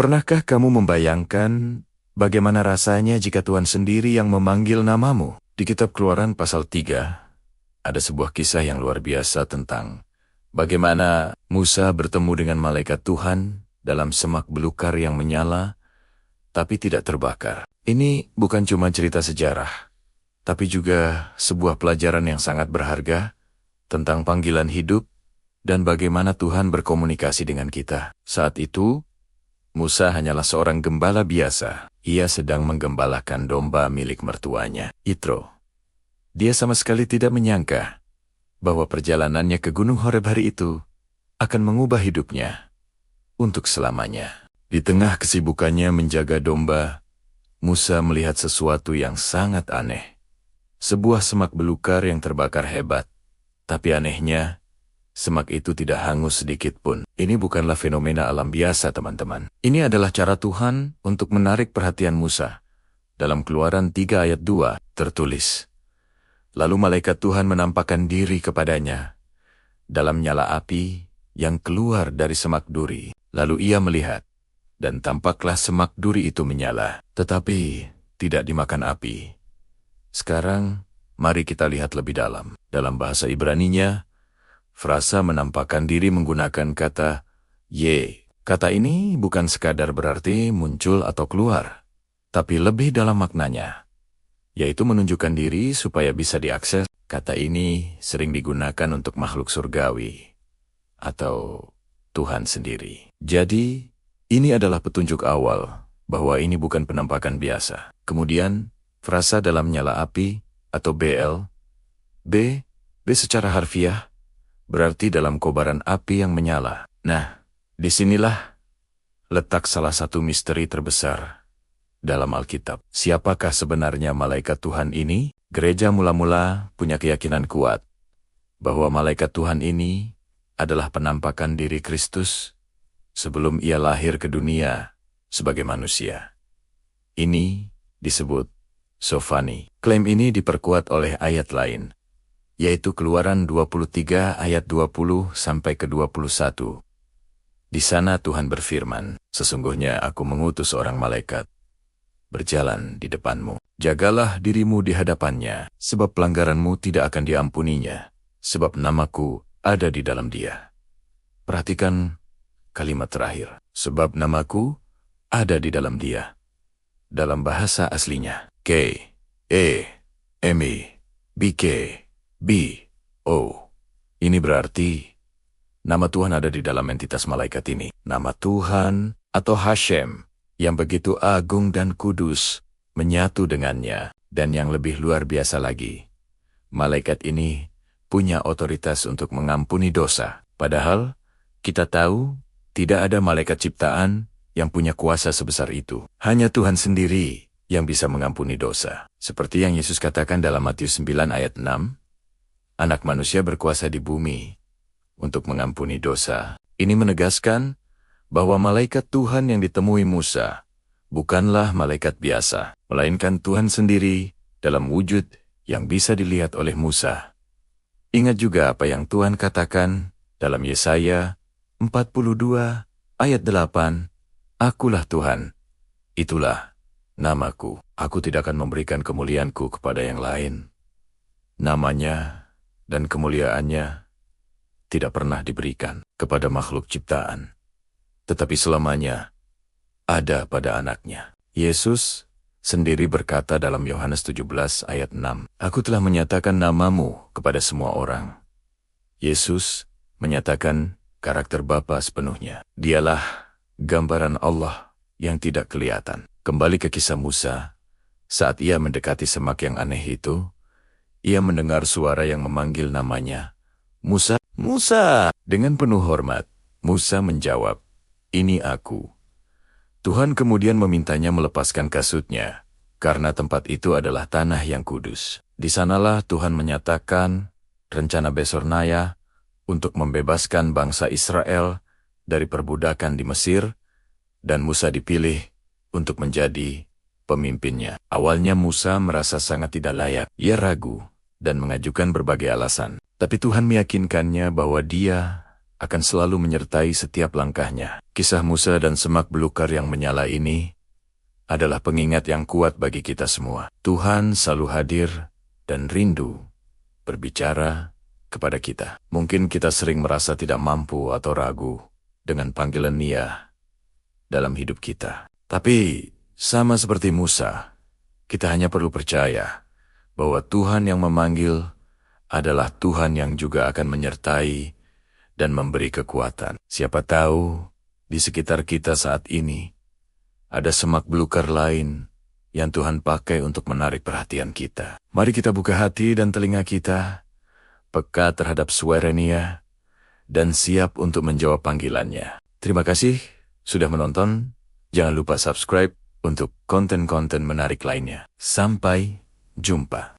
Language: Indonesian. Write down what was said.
Pernahkah kamu membayangkan bagaimana rasanya jika Tuhan sendiri yang memanggil namamu? Di kitab Keluaran pasal 3, ada sebuah kisah yang luar biasa tentang bagaimana Musa bertemu dengan malaikat Tuhan dalam semak belukar yang menyala, tapi tidak terbakar. Ini bukan cuma cerita sejarah, tapi juga sebuah pelajaran yang sangat berharga tentang panggilan hidup dan bagaimana Tuhan berkomunikasi dengan kita. Saat itu, Musa hanyalah seorang gembala biasa. Ia sedang menggembalakan domba milik mertuanya, Yitro. Dia sama sekali tidak menyangka bahwa perjalanannya ke Gunung Horeb hari itu akan mengubah hidupnya untuk selamanya. Di tengah kesibukannya menjaga domba, Musa melihat sesuatu yang sangat aneh. Sebuah semak belukar yang terbakar hebat. Tapi anehnya, semak itu tidak hangus sedikit pun. Ini bukanlah fenomena alam biasa, teman-teman. Ini adalah cara Tuhan untuk menarik perhatian Musa. Dalam Keluaran 3 ayat 2 tertulis, "Lalu malaikat Tuhan menampakkan diri kepadanya dalam nyala api yang keluar dari semak duri. Lalu ia melihat, dan tampaklah semak duri itu menyala, tetapi tidak dimakan api." Sekarang, mari kita lihat lebih dalam. Dalam bahasa Ibraninya, frasa menampakkan diri menggunakan kata ye. Kata ini bukan sekadar berarti muncul atau keluar, tapi lebih dalam maknanya, yaitu menunjukkan diri supaya bisa diakses. Kata ini sering digunakan untuk makhluk surgawi atau Tuhan sendiri. Jadi, ini adalah petunjuk awal bahwa ini bukan penampakan biasa. Kemudian, frasa dalam nyala api atau BL, B secara harfiah, berarti dalam kobaran api yang menyala. Nah, disinilah letak salah satu misteri terbesar dalam Alkitab. Siapakah sebenarnya malaikat Tuhan ini? Gereja mula-mula punya keyakinan kuat bahwa malaikat Tuhan ini adalah penampakan diri Kristus sebelum ia lahir ke dunia sebagai manusia. Ini disebut Sofani. Klaim ini diperkuat oleh ayat lain, yaitu Keluaran 23 ayat 20 sampai ke 21. Di sana Tuhan berfirman, "Sesungguhnya aku mengutus seorang malaikat berjalan di depanmu. Jagalah dirimu di hadapannya, sebab pelanggaranmu tidak akan diampuninya, sebab namaku ada di dalam dia." Perhatikan kalimat terakhir, sebab namaku ada di dalam dia. Dalam bahasa aslinya, K-E-M-E-B-K-B-O. Ini berarti nama Tuhan ada di dalam entitas malaikat ini. Nama Tuhan atau Hashem yang begitu agung dan kudus menyatu dengannya. Dan yang lebih luar biasa lagi, malaikat ini punya otoritas untuk mengampuni dosa. Padahal kita tahu tidak ada malaikat ciptaan yang punya kuasa sebesar itu. Hanya Tuhan sendiri yang bisa mengampuni dosa. Seperti yang Yesus katakan dalam Matius 9 ayat 6, "Anak manusia berkuasa di bumi untuk mengampuni dosa." Ini menegaskan bahwa malaikat Tuhan yang ditemui Musa bukanlah malaikat biasa, melainkan Tuhan sendiri dalam wujud yang bisa dilihat oleh Musa. Ingat juga apa yang Tuhan katakan dalam Yesaya 42 ayat 8, "Akulah Tuhan, itulah namaku. Aku tidak akan memberikan kemuliaanku kepada yang lain." Namanya dan kemuliaannya tidak pernah diberikan kepada makhluk ciptaan, tetapi selamanya ada pada anaknya. Yesus sendiri berkata dalam Yohanes 17 ayat 6, "Aku telah menyatakan namamu kepada semua orang." Yesus menyatakan karakter Bapa sepenuhnya. Dialah gambaran Allah yang tidak kelihatan. Kembali ke kisah Musa, saat ia mendekati semak yang aneh itu, ia mendengar suara yang memanggil namanya, "Musa, Musa!" Dengan penuh hormat, Musa menjawab, "Ini aku." Tuhan kemudian memintanya melepaskan kasutnya, karena tempat itu adalah tanah yang kudus. Di sanalah Tuhan menyatakan rencana Besornaya untuk membebaskan bangsa Israel dari perbudakan di Mesir, dan Musa dipilih untuk menjadi pemimpinnya. Awalnya Musa merasa sangat tidak layak. Ia ragu dan mengajukan berbagai alasan. Tapi Tuhan meyakinkannya bahwa dia akan selalu menyertai setiap langkahnya. Kisah Musa dan semak belukar yang menyala ini adalah pengingat yang kuat bagi kita semua. Tuhan selalu hadir dan rindu berbicara kepada kita. Mungkin kita sering merasa tidak mampu atau ragu dengan panggilan Dia dalam hidup kita. Tapi sama seperti Musa, kita hanya perlu percaya bahwa Tuhan yang memanggil adalah Tuhan yang juga akan menyertai dan memberi kekuatan. Siapa tahu di sekitar kita saat ini ada semak belukar lain yang Tuhan pakai untuk menarik perhatian kita. Mari kita buka hati dan telinga kita, peka terhadap suara Dia, dan siap untuk menjawab panggilannya. Terima kasih sudah menonton. Jangan lupa subscribe untuk konten-konten menarik lainnya. Sampai jumpa.